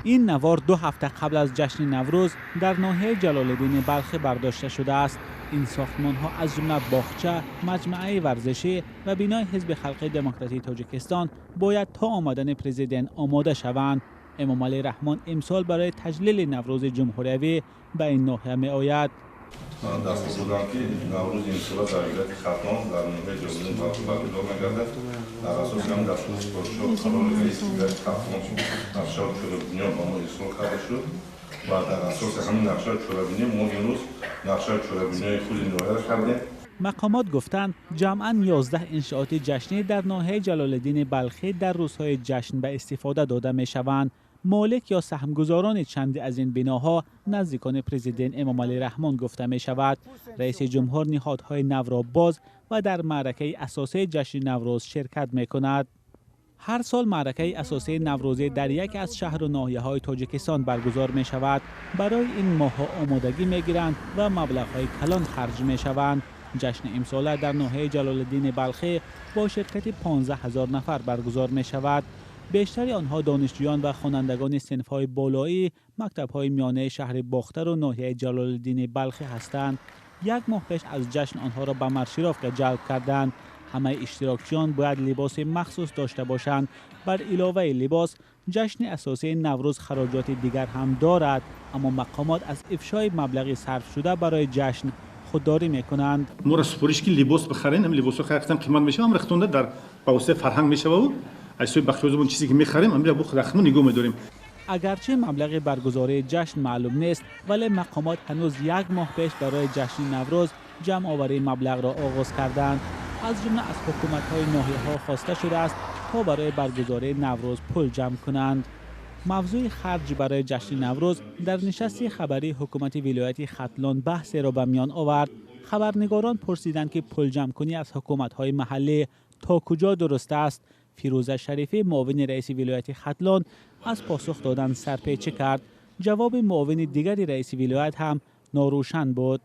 این نوار 2 هفته قبل از جشن نوروز در ناحیه جلال‌الدین بلخ برداشته شده است. این ساختمان‌ها از جمله باغچه، مجمع ورزشی و بینای حزب خلق دموکراسی تاجیکستان باید تا آمدن پرزیدنت آماده شوند. امامعلی رحمان امسال برای تجلیل نوروز جمهوریوی به این ناحیه می‌آید. دست بودم که نوروز امسال در ولایت ختلان در ناحیه جلال‌الدین بلخ برگزار می‌گردد. در اساس هم در پاسپورت قرار رئیس ولایت ختلان نقشه چوب‌بینی با ما ارسال کرده شد و در اساس همین نقشه چوب‌بینی ما امروز نقشه چوب‌بینی خود ناحیه کردیم. مقامات گفتند جمعاً 11 انشاءات جشنی در ناحیه جلال‌الدین بلخی در روزهای جشن به استفاده داده می‌شوند. مالک یا سهمگزاران چندی از این بناها نزدیکان پرزیدنت امامعلی رحمان گفته می شود. رئیس جمهور نهادهای نو را باز و در معرکه اساسی جشن نوروز شرکت می کند. هر سال معرکه اساسی نوروزی در یک از شهر و ناحیه‌های تاجیکستان برگزار می شود. برای این ماه‌ها آمادگی می گیرند و مبلغ‌های کلان خرج می شوند. جشن امسال در ناحیه جلال‌الدین بلخی با شرکت 15,000 نفر برگزار می شود. بیشتر آنها دانشجویان و خوانندگان صنف‌های بالایی مکتب‌های میانه شهر باختر و ناحیه جلال‌الدین بلخی هستند. یک ماه پیش از جشن آنها را به مرشیرافکا جلب کردند. همه اشتراکچیان باید لباس مخصوص داشته باشند. بر علاوه لباس، جشن اساسی نوروز خراجات دیگر هم دارد، اما مقامات از افشای مبلغ صرف شده برای جشن خودداری میکنند. ما را سپارش که لباس بخرین، هم لباس خریدم قیمت میشه، هم رختونده در پاوسته فرهنگ میشه و از سوی بخشوزمون چیزی که میخریم هم بخ رختمون نگاه میداریم. اگرچه مبلغ برگزاری جشن معلوم نیست، ولی مقامات هنوز یک ماه پیش برای جشن نوروز جمع آوری مبلغ را آغاز کردند. از جمله از حکومت‌های ناحیه‌ها خواسته شده است تا برای برگزاری نوروز پول جمع کنند. موضوع خرج برای جشن نوروز در نشست خبری حکومت ولایت ختلان بحث را به میان آورد. خبرنگاران پرسیدند که پول جمع کنی از حکومت‌های محلی تا کجا درست است. فیروزه شریفی معاون رئیس ولایت ختلان از پاسخ دادن سرپیچی کرد. جواب معاون دیگری رئیس ولایت هم ناروشن بود.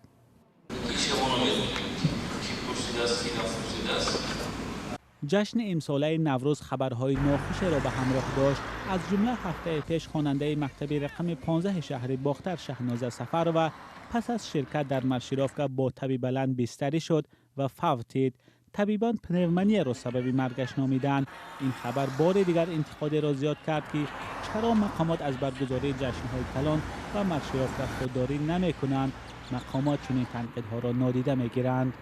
جشن امساله نوروز خبرهای ناخوش را به همراه داشت. از جمله هفته پیش خواننده مکتب رقم 15 شهر باختر شهناز سفر و پس از شرکت در مرشیرافکا با تبی بلند بستری شد و فوتید. طبیبان پنومونیا را سبب مرگش نامیدند. این خبر بار دیگر انتقاد را زیاد کرد که چرا مقامات از برگزاری جشن‌های کلان و مرشیرافکا خودداری نمی‌کنند. مقامات چنین تنقیدها را نادیده می‌گیرند.